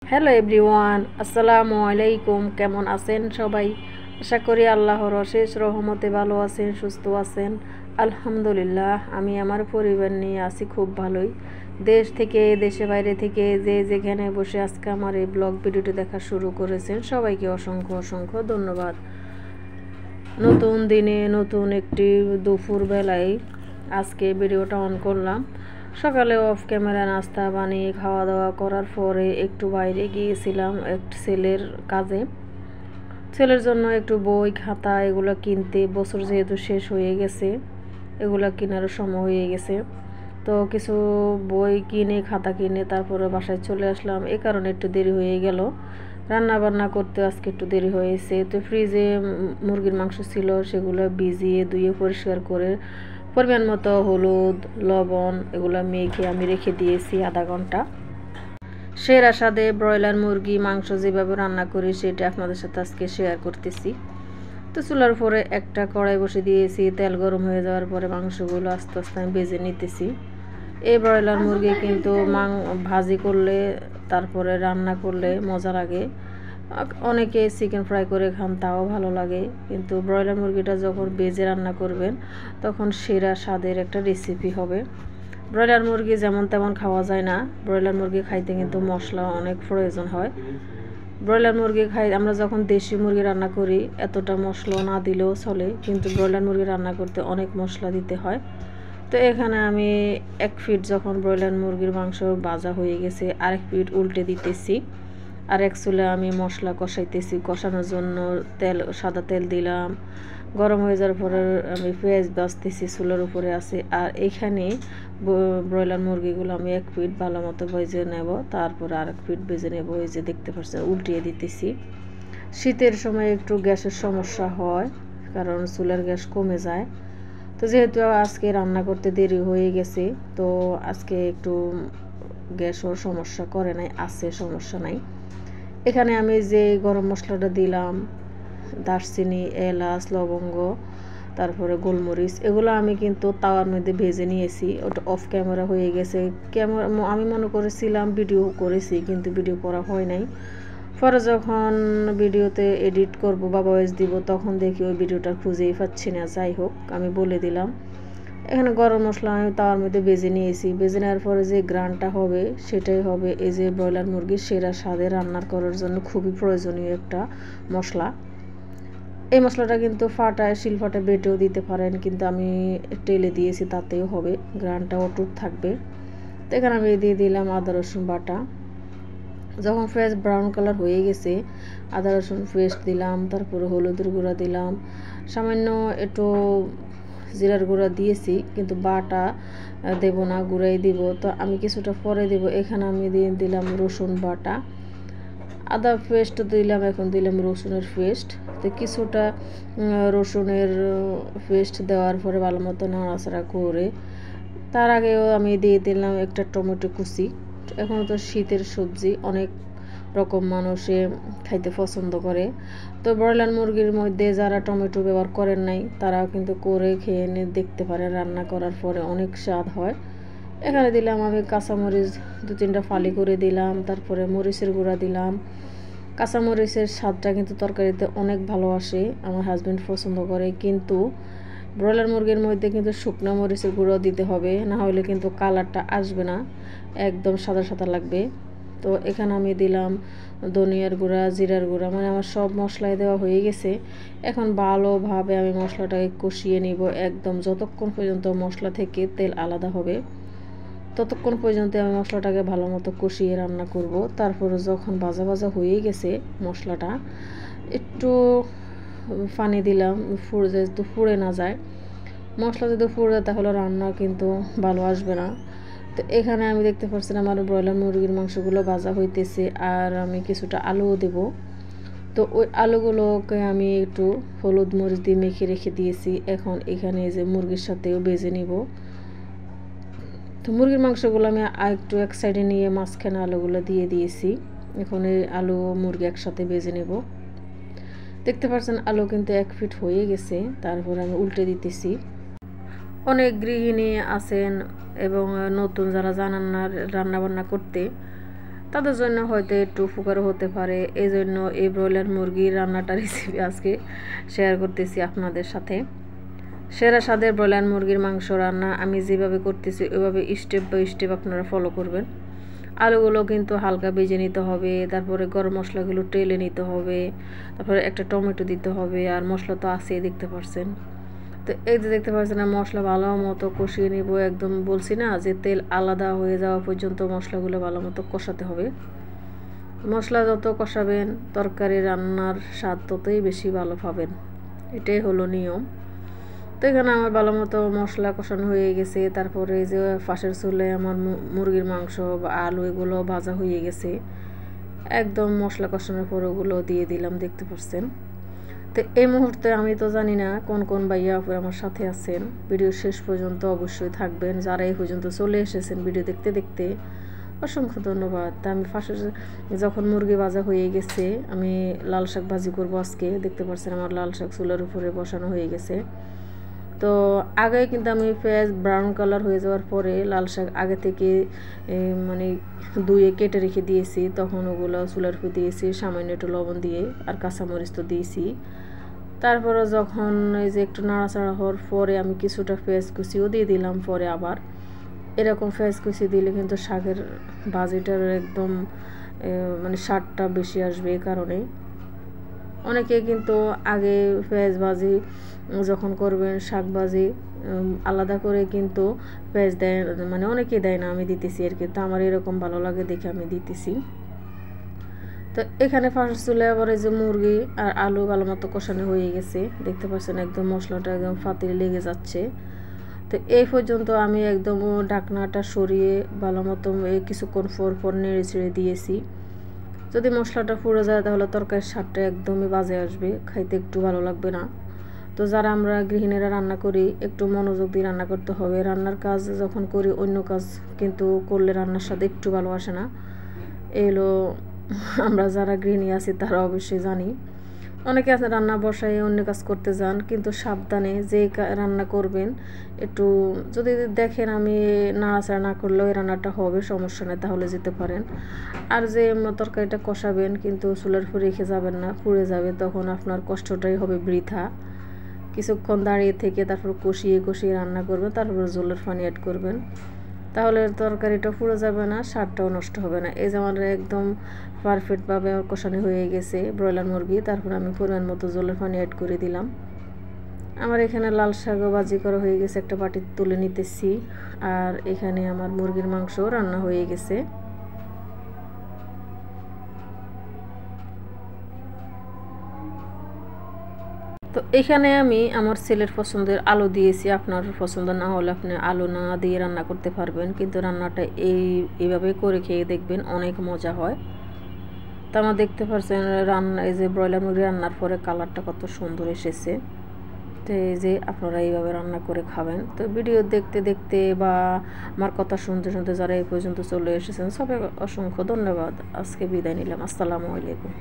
Hello everyone, আসসালামু আলাইকুম। কেমন আছেন সবাই? আশা করি আল্লাহর অশেষ রহমতে ভালো আছেন, সুস্থ আছেন। আলহামদুলিল্লাহ, আমি আমার পরিবার নিয়ে আছি খুব ভালোই। দেশ থেকে, দেশে বাইরে থেকে যে যেখানে বসে আজকে আমার এই ব্লগ ভিডিওটি দেখা শুরু করেছেন, সবাইকে অসংখ্য অসংখ্য ধন্যবাদ। নতুন দিনে নতুন একটি দুপুর বেলায় আজকে ভিডিওটা অন করলাম। সকালে অফ ক্যামেরা নাস্তা বানিয়ে খাওয়া দাওয়া করার পরে একটু বাইরে গিয়েছিলাম একটু ছেলের কাজে। ছেলের জন্য একটু বই খাতা এগুলো কিনতে, বছর যেহেতু শেষ হয়ে গেছে, এগুলো কেনারও সময় হয়ে গেছে। তো কিছু বই কিনে খাতা কিনে তারপরে বাসায় চলে আসলাম। এই কারণে একটু দেরি হয়ে গেল। রান্না বান্না করতে আজকে একটু দেরি হয়েছে। তো ফ্রিজে মুরগির মাংস ছিল, সেগুলো ভিজিয়ে ধুয়ে পরিষ্কার করে পরিমাণ মতো হলুদ লবণ এগুলো মেখে আমি রেখে দিয়েছি আধা ঘন্টা। সেরা স্বাদে ব্রয়লার মুরগি মাংস যেভাবে রান্না করি সেটা আপনাদের সাথে আজকে শেয়ার করতেছি। তো চুলার উপরে একটা কড়াই বসে দিয়েছি, তেল গরম হয়ে যাওয়ার পরে মাংসগুলো আস্তে আস্তে আমি ভেজে নিতেছি। এই ব্রয়লার মুরগি কিন্তু ভাজি করলে তারপরে রান্না করলে মজা লাগে। অনেকে চিকেন ফ্রাই করে খান, তাও ভালো লাগে, কিন্তু ব্রয়লার মুরগিটা যখন ভেজে রান্না করবেন তখন সেরা স্বাদের একটা রেসিপি হবে। ব্রয়লার মুরগি যেমন তেমন খাওয়া যায় না, ব্রয়লার মুরগি খাইতে কিন্তু মশলা অনেক প্রয়োজন হয়। ব্রয়লার মুরগি খাই আমরা যখন দেশি মুরগি রান্না করি এতটা মশলা না দিলেও চলে, কিন্তু ব্রয়লার মুরগি রান্না করতে অনেক মশলা দিতে হয়। তো এখানে আমি এক ফিট যখন ব্রয়লার মুরগির মাংস ভাজা হয়ে গেছে, আরেক ফিট উল্টে দিতেছি। আর এক চুলে আমি মশলা কষাইতেছি। কষানোর জন্য সাদা তেল দিলাম, গরম হয়ে যাওয়ার পরে আমি পেঁয়াজ বাজতেছি, চুলার উপরে আছে। আর এখানে ব্রয়লার মুরগিগুলো আমি এক ফিট ভালো মতো ভেজে নেব, তারপরে আরেক ফিট ভেজে নেব। এই যে দেখতে পাচ্ছেন উল্টিয়ে দিতেছি। শীতের সময় একটু গ্যাসের সমস্যা হয়, কারণ চুলার গ্যাস কমে যায়। তো যেহেতু আজকে রান্না করতে দেরি হয়ে গেছে, তো আজকে একটু গ্যাসও সমস্যা করে নাই, আছে সমস্যা নাই। এখানে আমি যে গরম মশলাটা দিলাম, দারচিনি এলাচ লবঙ্গ তারপরে গোলমরিচ, এগুলো আমি কিন্তু তাওয়ার মধ্যে ভেজে নিয়েছি। ওটা অফ ক্যামেরা হয়ে গেছে। আমি মনে করেছিলাম ভিডিও করেছি, কিন্তু ভিডিও করা হয় নাই। পরে যখন ভিডিওতে এডিট করব বা ভয়েস দিব তখন দেখি ওই ভিডিওটা খুঁজেই পাচ্ছি না। যাই হোক, আমি বলে দিলাম। এখানে গরম মশলা আমি তাওয়ার মধ্যে ভেজে নিয়েছি। ভেজে নেওয়ার পরে যে গ্রানটা হবে সেটাই হবে এই যে ব্রয়লার মুরগির সেরা স্বাদে রান্নার করার জন্য খুবই প্রয়োজনীয় একটা মশলা। এই মশলাটা কিন্তু শিলফাটা বেটেও দিতে পারেন, কিন্তু আমি টেলে দিয়েছি, তাতেও হবে, গ্রানটা অটুট থাকবে। তো এখানে আমি দিয়ে দিলাম আদা রসুন বাটা। যখন ফ্রেশ ব্রাউন কালার হয়ে গেছে, আদা রসুন পেস্ট দিলাম, তারপরে হলুদের গুঁড়া দিলাম, সামান্য একটু জিরার গুঁড়া দিয়েছি, কিন্তু বাটা দেব না, গুঁড়াই দিব। তো আমি কিছুটা পরে দেব। এখানে আমি দিয়ে দিলাম রসুন বাটা, আদা পেস্ট দিলাম, এখন দিলাম রসুনের পেস্ট। তো কিছুটা রসুনের পেস্ট দেওয়ার পরে ভালো মতো নাড়াচাড়া করে তার আগেও আমি দিয়ে দিলাম একটা টমেটো কুচি। এখন তো শীতের সবজি অনেক রকম মানুষে খাইতে পছন্দ করে। তো ব্রয়লার মুরগির মধ্যে যারা টমেটো ব্যবহার করেন নাই তারাও কিন্তু করে খেয়ে নিয়ে দেখতে পারে, রান্না করার পরে অনেক স্বাদ হয়। এখানে দিলাম আমি কাঁচামরিচ 2-3টা ফালি করে দিলাম, তারপরে মরিচের গুঁড়া দিলাম। কাঁচামরিচের স্বাদটা কিন্তু তরকারিতে অনেক ভালো আসে, আমার হাজব্যান্ড পছন্দ করে। কিন্তু ব্রয়লার মুরগির মধ্যে কিন্তু শুকনো মরিচের গুঁড়ো দিতে হবে, না হলে কিন্তু কালারটা আসবে না, একদম সাদা সাদা লাগবে। তো এখানে আমি দিলাম ধনিয়ার গুঁড়া, জিরার গুঁড়া, মানে আমার সব মশলাই দেওয়া হয়ে গেছে। এখন ভালোভাবে আমি মশলাটাকে কষিয়ে নিব, একদম যতক্ষণ পর্যন্ত মশলা থেকে তেল আলাদা হবে ততক্ষণ পর্যন্ত আমি মশলাটাকে ভালো মতো কষিয়ে রান্না করব। তারপরে যখন ভাজা ভাজা হয়ে গেছে মশলাটা, একটু পানি দিলাম, যেহেতু পুড়ে না যায়। মশলা যদি পুড়ে যায় তাহলে রান্না কিন্তু ভালো আসবে না। তো এখানে আমি দেখতে পাচ্ছি আমার ব্রয়লার মুরগির মাংসগুলো ভাজা হইতেছে, আর আমি কিছুটা আলুও দেব। তো ওই আলুগুলোকে আমি একটু হলুদ মরিচ দিয়ে মেখে রেখে দিয়েছি। এখন এখানে যে মুরগির সাথেও ভেজে নিব। তো মুরগির মাংসগুলো আমি একটু এক সাইডে নিয়ে মাঝখানে আলুগুলো দিয়ে দিয়েছি। এখন এই আলু মুরগি একসাথে ভেজে নেব। দেখতে পাচ্ছেন আলু কিন্তু 1 ফিট হয়ে গেছে, তারপর আমি উল্টে দিতেছি। অনেক গৃহিণী আছেন এবং নতুন যারা জানান না রান্না বান্না করতে, তাদের জন্য হয়তো একটু উপকার হতে পারে। এই জন্য এই ব্রয়লার মুরগির রান্নাটা রেসিপি আজকে শেয়ার করতেছি আপনাদের সাথে। সেরা স্বাদের ব্রয়লার মুরগির মাংস রান্না আমি যেভাবে করতেছি ওইভাবে স্টেপ বাই স্টেপ আপনারা ফলো করবেন। আলুগুলো কিন্তু হালকা ভেজে নিতে হবে, তারপরে গরম মশলাগুলো টেলে নিতে হবে, তারপরে একটা টমেটো দিতে হবে, আর মশলা তো আছেই দেখতে পাচ্ছেন। তো এই যে দেখতে পাচ্ছেন মশলা ভালো মতো কষিয়ে নিব, একদম বলছি না যে তেল আলাদা হয়ে যাওয়া পর্যন্ত মশলাগুলো ভালো মতো কষাতে হবে। মশলা যত কষাবেন তরকারি রান্নার স্বাদ ততই বেশি ভালো পাবেন, এটাই হলো নিয়ম। তো এখানে আমার ভালো মতো মশলা কষানো হয়ে গেছে। তারপরে এই যে পাশের চুলে আমার মুরগির মাংস বা আলু এগুলো ভাজা হয়ে গেছে। একদম মশলা কষানোর পর ওগুলো দিয়ে দিলাম, দেখতে পাচ্ছেন। তো এই মুহূর্তে আমি তো জানি না কোন কোন ভাইয়া আপুরা আমার সাথে আছেন, ভিডিও শেষ পর্যন্ত অবশ্যই থাকবেন। যারা এই পর্যন্ত চলে এসেছেন ভিডিও দেখতে দেখতে অসংখ্য ধন্যবাদ। তা আমি ফাঁসে যখন মুরগি ভাজা হয়ে গেছে আমি লাল শাক ভাজি করবো আজকে। দেখতে পাচ্ছেন আমার লাল শাক চুলার উপরে বসানো হয়ে গেছে। তো আগে কিন্তু আমি পেঁয়াজ ব্রাউন কালার হয়ে যাওয়ার পরে লাল শাক আগে থেকে মানে ধুয়ে কেটে রেখে দিয়েছি, তখন ওগুলো চুলার উপরে দিয়েছি সামান্য একটু লবণ দিয়ে, আর কাঁচামরিচ তো দিয়েছি। তারপরে যখন এই যে একটু নাড়াচাড়া হওয়ার পরে আমি কিছুটা পেঁয়াজ কুচিও দিয়ে দিলাম। পরে আবার এরকম পেঁয়াজ কুচি দিলে কিন্তু শাকের ভাজিটার একদম মানে স্বাদটা বেশি আসবে। এই কারণে অনেকে কিন্তু আগে পেঁয়াজ ভাজি যখন করবেন শাক ভাজি আলাদা করে কিন্তু পেঁয়াজ দেয়, মানে অনেকেই দেয় না, আমি দিতেছি আর কি। তো আমার এরকম ভালো লাগে দেখে আমি দিতেছি। তো এখানে ফার্স্ট চুলে আবার এই যে মুরগি আর আলু ভালো মতো কষানো হয়ে গেছে, দেখতে পাচ্ছেন একদম মশলাটা একদম ফাতিলে লেগে যাচ্ছে। তো এই পর্যন্ত আমি একদম ঢাকনাটা সরিয়ে ভালো মতো কিছুক্ষণ পর নেড়ে ছেড়ে দিয়েছি। যদি মশলাটা পুড়ে যায় তাহলে তরকারির স্বাদটা একদমই বাজে আসবে, খাইতে একটু ভালো লাগবে না। তো যারা আমরা গৃহিণীরা রান্না করি একটু মনোযোগ দিয়ে রান্না করতে হবে। রান্নার কাজ যখন করি অন্য কাজ কিন্তু করলে রান্নার স্বাদ একটু ভালো আসে না। এগুলো আমরা যারা গৃহিণী আছি তারা অবশ্যই জানি। অনেকে আছে রান্না বসায় অন্য কাজ করতে যান, কিন্তু সাবধানে যে রান্না করবেন একটু যদি দেখেন আমি নাড়াচাড়া না করলেও এই রান্নাটা হবে, সমস্যা নেই, তাহলে যেতে পারেন। আর যে তরকারিটা কষাবেন কিন্তু চুলার উপরে রেখে যাবেন না, পুড়ে যাবে, তখন আপনার কষ্টটাই হবে বৃথা। কিছুক্ষণ দাঁড়িয়ে থেকে তারপর কষিয়ে কষিয়ে রান্না করবেন, তারপর জলের পানি অ্যাড করবেন, তাহলে তরকারিটা পুড়ে যাবে না, স্বাদটাও নষ্ট হবে না। এই যে আমার একদম পারফেক্টভাবে কষানো হয়ে গেছে ব্রয়লার মুরগি। তারপর আমি পরিমাণ মতো জলের পানি অ্যাড করে দিলাম। আমার এখানে লাল শাকও ভাজি করা হয়ে গেছে, একটা বাটিতে তুলে নিতেছি। আর এখানে আমার মুরগির মাংস রান্না হয়ে গেছে। তো এখানে আমি আমার ছেলের পছন্দের আলু দিয়েছি, আপনার পছন্দ না হলে আপনি আলু না দিয়ে রান্না করতে পারবেন, কিন্তু রান্নাটা এইভাবে করে খেয়ে দেখবেন অনেক মজা হয়। তো আমার দেখতে পাচ্ছেন রান্না এই যে ব্রয়লার মুরগি রান্নার পরে কালারটা কত সুন্দর এসেছে। তো এই যে আপনারা এইভাবে রান্না করে খাবেন। তো ভিডিও দেখতে দেখতে বা আমার কথা শুনতে শুনতে যারা এই পর্যন্ত চলে এসেছেন সবাই অসংখ্য ধন্যবাদ। আজকে বিদায় নিলাম, আসসালামু আলাইকুম।